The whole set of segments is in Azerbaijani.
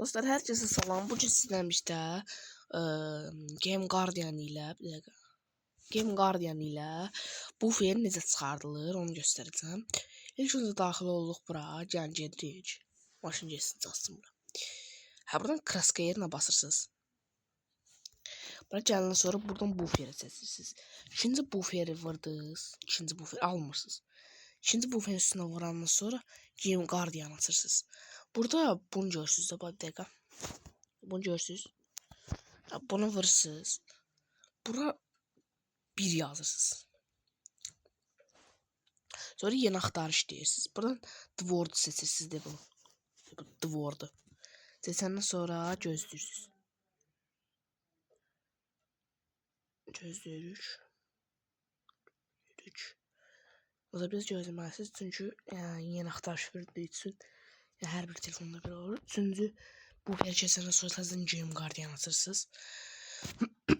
Dostlar, hər kəsə salam. Bu gün sizlə birlikdə Game Guardian ilə buffer necə çıxardılır onu göstərəcəm. İlk öncə daxil olduq bura, gəlin gedirik. Maşın getsin çıxsın bura. Buradan kraska yerinə basırsınız. Bura gələndən sonra buradan bufferi seçirsiniz. İkinci bufferi vurdunuz, ikinci bufferi almırsınız. İkinci buferin üstüne vurandan sonra Game Guardian açırsınız. Burada bunu görürsünüz de, bir dakika. Bunu görürsünüz. Bunu vurursunuz. Bura 1 yazırsınız. Sonra yeni axtarış deyirsiniz. Buradan Dword seçirsiniz de bunu. Dword'u. Seçəndən sonra gözləyirsiniz. Gözləyirik. O da biz gözləməlisiniz. Çünki yeni axtarış verdiyi üçün hər bir telefonda belə olur. Üçüncü buferi keçəndən sonra təzədən Game Guardian açırsınız.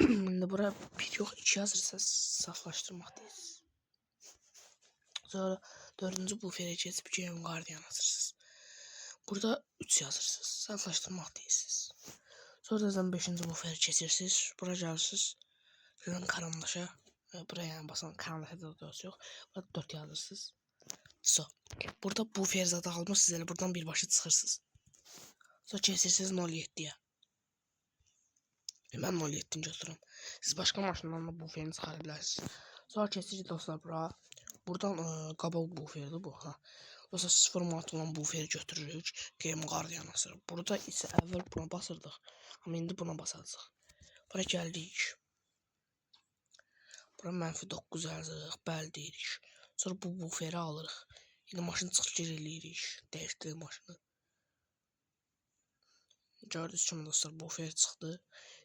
İndi bura 1 yox 2 yazırsınız. Saflaşdırmaq deyirsiniz. Sonra dördüncü buferi keçib Game Guardian açırsınız. Burada 3 yazırsınız. Saflaşdırmaq deyirsiniz. Sonra təzədən 5-ci buferi keçirsiniz. Bura gəlirsiniz. Təzədən karandaşa. Buraya basan karandaşa da yox. Burada 4 yazırsınız. Burada buffer zaten almışsınız. Yani buradan birbaşa çıxırsınız. Sonra kesirsiniz 07'ye. Ben 07'ni götürürüm. Siz başka maşından da bufferini çıxara bilərsiniz. Sonra kesirsiniz dostlar bura. Buradan qabaq bufferdir bu. Dostlar 0 manat olan bufferi götürürük. Game Guardian asır. Burada isə əvvəl buna basırdıq. Amma indi buna basacağıq. Bura gəldik. Bura -9 yazırıq. Bəli deyirik. Sonra bu bufferi alırıq. Yine maşın çıxır eləyirik. Dəyişdirdik maşını. Gördüyünüz kimi dostlar buffer çıxdı.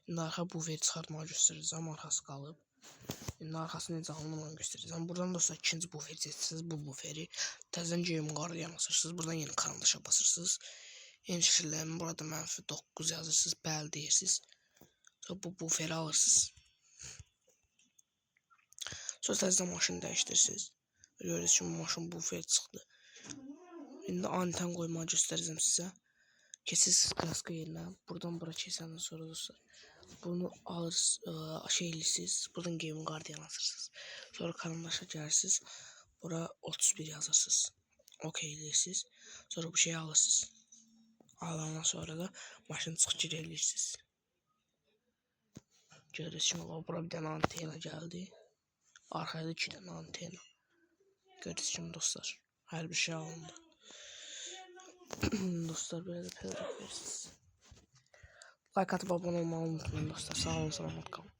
İndi arxa bufferi çıxartmağı göstərəcəm. Arxası qalıb. İndi arxasını necə alınır göstərəcəm. Buradan dostlar ikinci bufferi seçirsiniz. Bu bufferi təzədən Game Guardian açırsınız. Buradan yeni karandaşa basırsınız. Yeni şəkillərin burada -9 yazırsınız. Bəli deyirsiniz. Sonra bu bufferi alırsınız. Sonra təzədən maşını dəyişdirirsiniz. Görürsünüz ki maşın buffer çıxdı. İndi anten qoymağı göstərəcəm sizə. Kesirsiniz kraska yerinə. Buradan bura keçəndən sonra dostlar. Bunu alırsınız, eləyirsiniz. Buradan Game Guardian açırsınız. Sonra karandaşa gəlirsiniz. Bura 31 yazırsınız. OK eləyirsiniz. Sonra bu şeyi alırsınız. Alandan sonra da maşını çıxır eləyirsiniz. Görürsünüz ki bura bir dənə antena gəldi. Arkada 2 dənə antena. Gördüğünüz gibi dostlar. Her bir şey alındı. Dostlar böyle de pedagog versiniz. Like atıp abone olmayı unutmayın dostlar. Sağ olun, selamat kalın.